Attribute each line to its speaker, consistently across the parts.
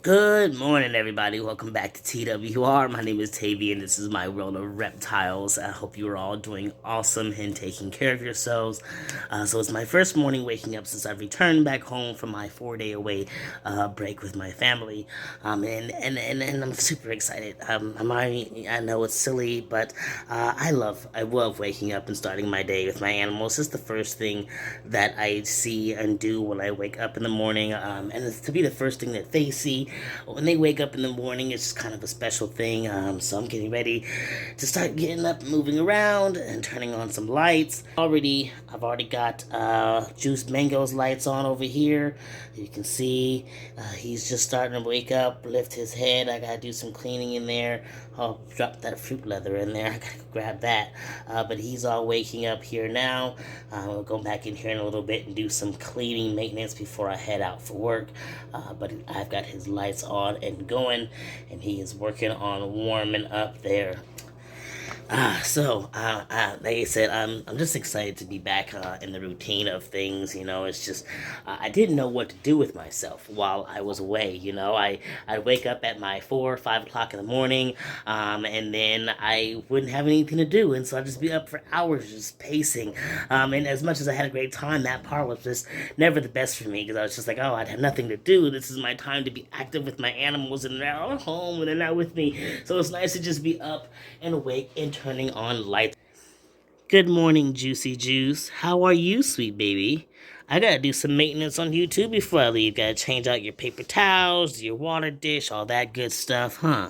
Speaker 1: Good morning, everybody. Welcome back to TWR. My name is Tavy, and this is my world of reptiles. I hope you are all doing awesome and taking care of yourselves. So it's my first morning waking up since I've returned back home from my 4 day away break with my family, and I'm super excited. I know it's silly, but I love waking up and starting my day with my animals. It's the first thing that I see and do when I wake up in the morning, and it's to be the first thing that they see when they wake up in the morning. It's kind of a special thing. So I'm getting ready to start getting up, moving around, and turning on some lights. I've already got Juice Mango's lights on over here. You can see he's just starting to wake up, lift his head. I gotta do some cleaning in there. I'll drop that fruit leather in there. I gotta grab that. But he's all waking up here now. We'll go back in here in a little bit and do some cleaning maintenance before I head out for work. But I've got his lights on and going, and he is working on warming up there. Like I said, I'm just excited to be back in the routine of things. It's just I didn't know what to do with myself while I was away. I'd wake up at my 4 or 5 o'clock in the morning, and then I wouldn't have anything to do, and so I'd just be up for hours just pacing. And as much as I had a great time, that part was just never the best for me because I was just like, oh, I'd have nothing to do. This is my time to be active with my animals, and they're all at home and they're not with me. So it's nice to just be up and awake and turning on lights. Good morning, Juicy Juice. How are you, sweet baby? I gotta do some maintenance on you too before I leave. Gotta change out your paper towels, your water dish, all that good stuff, huh?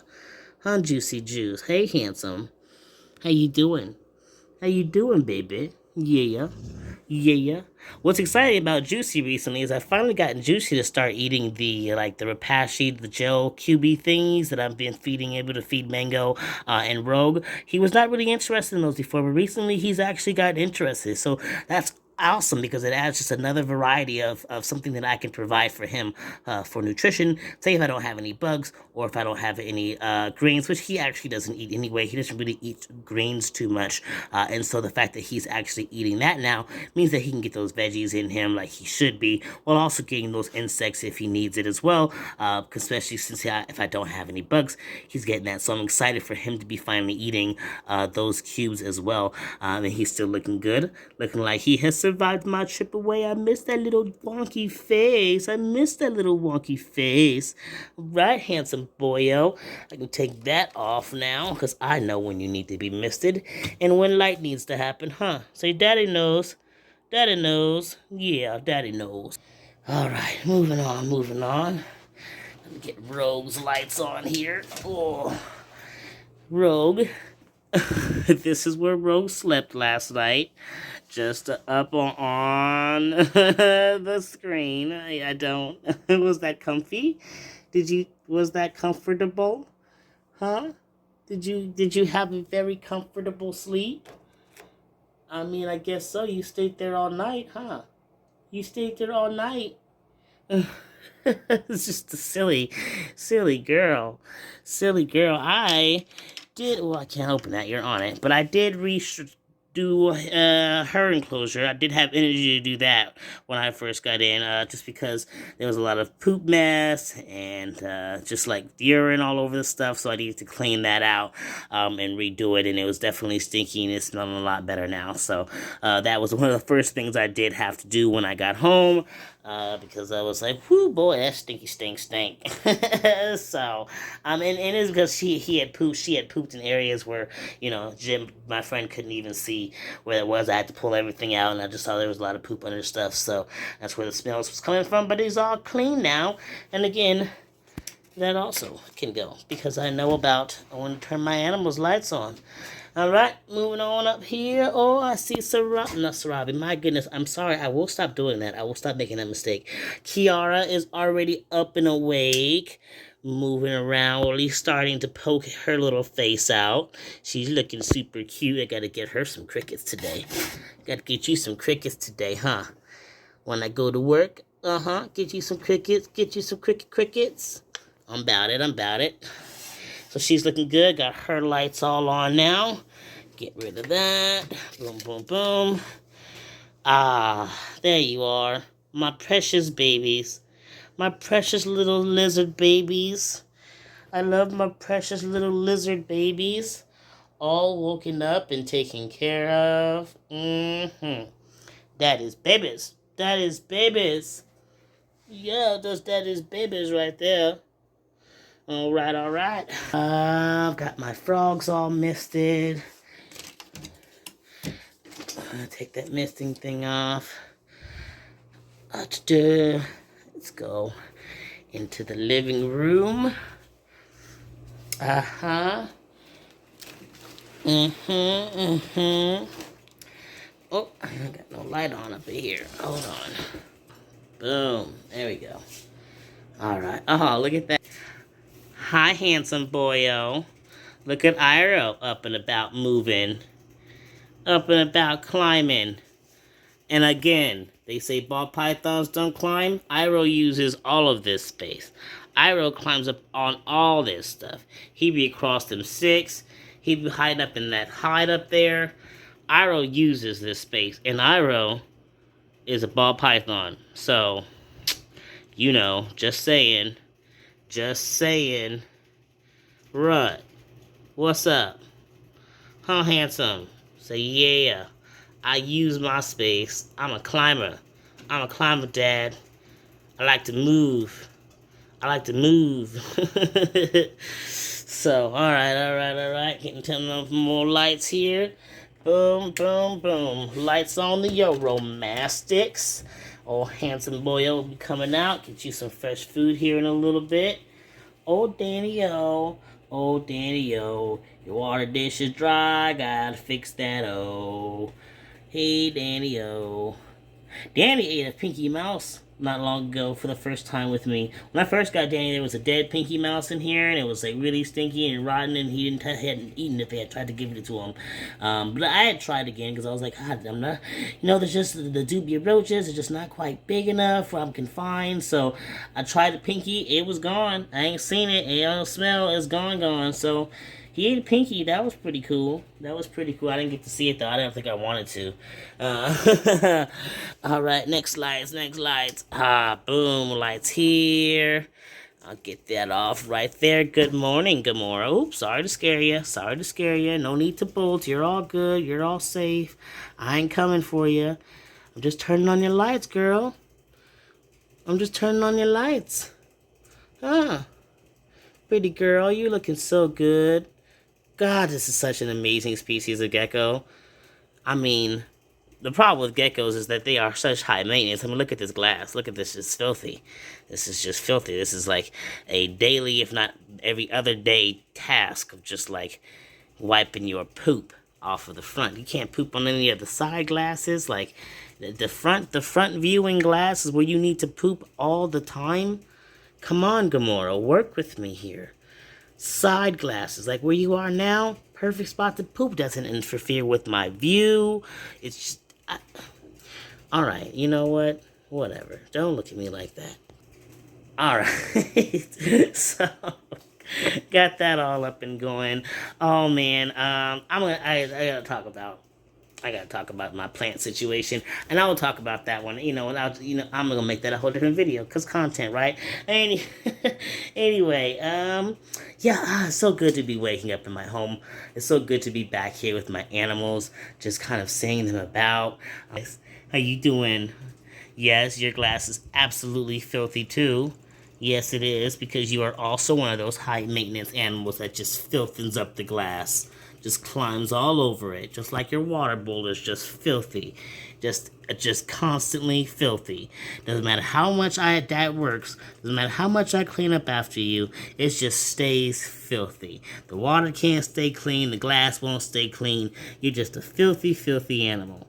Speaker 1: Huh, Juicy Juice? Hey, handsome. How you doing? How you doing, baby? Yeah. Yeah. What's exciting about Juicy recently is I've finally gotten Juicy to start eating the Repashy, the gel QB thingies that I've been able to feed Mango and Rogue. He was not really interested in those before, but recently he's actually gotten interested. So that's awesome because it adds just another variety of something that I can provide for him for nutrition. Say if I don't have any bugs or if I don't have any greens, which he actually doesn't eat anyway. He doesn't really eat greens too much. And so the fact that he's actually eating that now means that he can get those veggies in him like he should be, while also getting those insects if he needs it as well, especially since if I don't have any bugs, he's getting that. So I'm excited for him to be finally eating those cubes as well. And he's still looking good, looking like he has survived my trip away. I miss that little wonky face. I miss that little wonky face. Right, handsome boyo. I can take that off now because I know when you need to be misted and when light needs to happen, huh? Say, Daddy knows. Daddy knows. Yeah, Daddy knows. All right, moving on, moving on. Let me get Rogue's lights on here. Oh, Rogue. This is where Rogue slept last night. Just up on the screen. I don't. Was that comfy? Was that comfortable? Huh? Did you have a very comfortable sleep? I mean, I guess so. You stayed there all night, huh? You stayed there all night. It's just a silly girl. Silly girl. Well, I can't open that. You're on it. But I did do her enclosure. I did have energy to do that when I first got in, just because there was a lot of poop mess and just like urine all over the stuff. So I needed to clean that out and redo it. And it was definitely stinky and it's smelling a lot better now. So that was one of the first things I did have to do when I got home. Because I was like, whoo, boy, that stinky stink. So, and it's because she had pooped in areas where, Jim, my friend, couldn't even see where it was. I had to pull everything out, and I just saw there was a lot of poop under stuff, so that's where the smells was coming from, but it's all clean now, and again, that also can go, because I know about, I want to turn my animals' lights on. All right, moving on up here. Oh, I see Sarabi. My goodness, I'm sorry. I will stop doing that. I will stop making that mistake. Kiara is already up and awake, moving around, or at least starting to poke her little face out. She's looking super cute. I gotta get her some crickets today. Gotta get you some crickets today, huh? When I go to work, get you some crickets. Get you some crickets. I'm about it. So she's looking good. Got her lights all on now. Get rid of that. Boom, boom, boom. Ah, there you are. My precious babies. My precious little lizard babies. I love my precious little lizard babies. All woken up and taken care of. That is babies. That is babies. Yeah, that is babies right there. All right, all right. I've got my frogs all misted. Take that misting thing off. Let's go into the living room. Uh-huh. Oh, I got no light on up here. Hold on. Boom. There we go. All right. Oh, look at that. Hi, handsome boyo. Look at Iro up and about moving. Up and about climbing. And again, they say ball pythons don't climb. Iro uses all of this space. Iro climbs up on all this stuff. He be across them six. He be hiding up in that hide up there. Iro uses this space. And Iro is a ball python. So, you know, just saying. Just saying. Rut. What's up? Huh, handsome? Say, yeah. I use my space. I'm a climber. I'm a climber, Dad. I like to move. I like to move. So, alright. Getting turn on more lights here. Boom, boom, boom. Lights on the Euromastics. Oh, handsome boy will be coming out. Get you some fresh food here in a little bit. Oh, Danny-O. Oh, Danny-O. Your water dish is dry. Gotta fix that, oh. Hey, Danny-O. Danny ate a Pinky Mouse not long ago for the first time with me. When I first got Danny, there was a dead Pinky Mouse in here, and it was like really stinky and rotten, and he hadn't eaten if they had tried to give it to him. But I had tried again because I was like, God, I'm not, there's just the dubia roaches are just not quite big enough where I'm confined. So I tried the Pinky, it was gone. I ain't seen it, it don't smell, it's gone. So he ate a Pinky. That was pretty cool. I didn't get to see it, though. I didn't think I wanted to. All right, next lights. Boom, lights here. I'll get that off right there. Good morning, Gamora. Oops, sorry to scare you. No need to bolt. You're all good. You're all safe. I ain't coming for you. I'm just turning on your lights, girl. Huh. Pretty girl, you looking so good. God, this is such an amazing species of gecko. I mean, the problem with geckos is that they are such high maintenance. I mean, look at this glass. Look at this. It's filthy. This is just filthy. This is like a daily, if not every other day, task of just like wiping your poop off of the front. You can't poop on any of the side glasses. Like the front viewing glass is where you need to poop all the time. Come on, Gamora, work with me here. Side glasses, like where you are now, perfect spot to poop. Doesn't interfere with my view. It's just, all right. You know what? Whatever. Don't look at me like that. All right. So got that all up and going. Oh man, I gotta talk about my plant situation, and I will talk about that one. I'm gonna make that a whole different video because content, right? Anyway, it's so good to be waking up in my home. It's so good to be back here with my animals, just kind of seeing them about. How you doing? Yes, your glass is absolutely filthy too. Yes, it is, because you are also one of those high-maintenance animals that just filthens up the glass. Just climbs all over it, just like your water bowl is just filthy. Just constantly filthy. Doesn't matter how much that works. Doesn't matter how much I clean up after you. It just stays filthy. The water can't stay clean. The glass won't stay clean. You're just a filthy, filthy animal.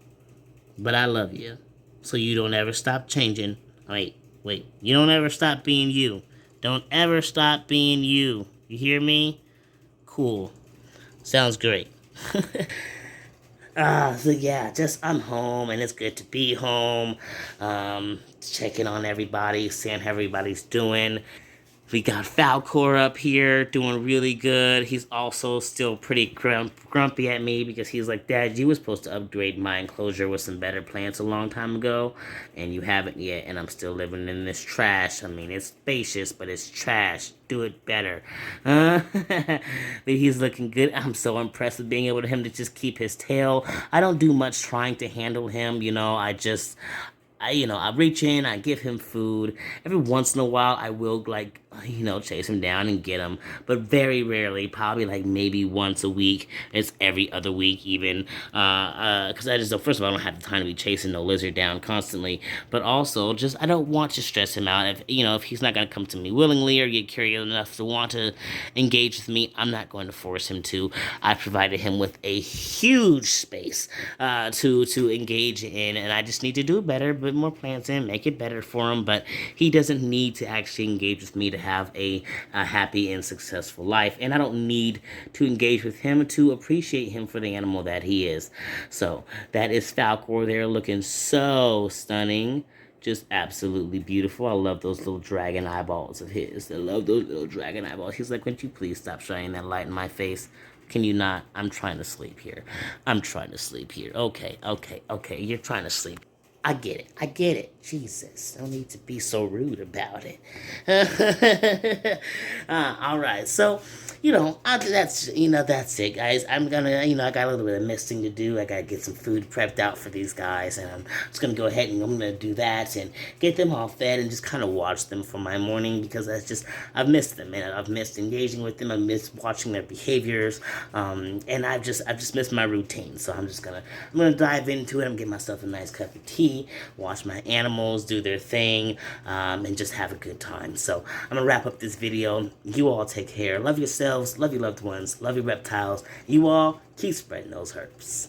Speaker 1: But I love you. So you don't ever stop changing. Wait. You don't ever stop being you. Don't ever stop being you. You hear me? Cool. Sounds great. I'm home, and it's good to be home. Checking on everybody, seeing how everybody's doing. We got Falcor up here doing really good. He's also still pretty grumpy at me because he's like, Dad, you were supposed to upgrade my enclosure with some better plants a long time ago, and you haven't yet, and I'm still living in this trash. I mean, it's spacious, but it's trash. Do it better. But he's looking good. I'm so impressed with being able to him to just keep his tail. I don't do much trying to handle him, I reach in, I give him food. Every once in a while, I will, like, chase him down and get him. But very rarely, probably, like, maybe once a week. It's every other week, even. Because first of all, I don't have the time to be chasing no lizard down constantly. But also, just, I don't want to stress him out. If he's not going to come to me willingly or get curious enough to want to engage with me, I'm not going to force him to. I provided him with a huge space to engage in, and I just need to do better. Put more plants in, make it better for him, but he doesn't need to actually engage with me to have a happy and successful life, and I don't need to engage with him to appreciate him for the animal that he is. So that is Falcor there, looking so stunning. Just absolutely beautiful. I love those little dragon eyeballs of his. I love those little dragon eyeballs. He's like, would you please stop shining that light in my face? Can you not? I'm trying to sleep here. I'm trying to sleep here. Okay. You're trying to sleep. I get it. Jesus, no need to be so rude about it. All right, so that's it, guys. I'm gonna, I got a little bit of misting to do. I gotta get some food prepped out for these guys, and I'm just gonna go ahead and I'm gonna do that and get them all fed and just kind of watch them for my morning because I've missed them and I've missed engaging with them. I've missed watching their behaviors, and I've just missed my routine. So I'm gonna dive into it. I'm getting myself a nice cup of tea, watch my animals do their thing, and just have a good time. So I'm gonna wrap up this video. You all take care. Love yourselves. Love your loved ones. Love your reptiles. You all keep spreading those herps.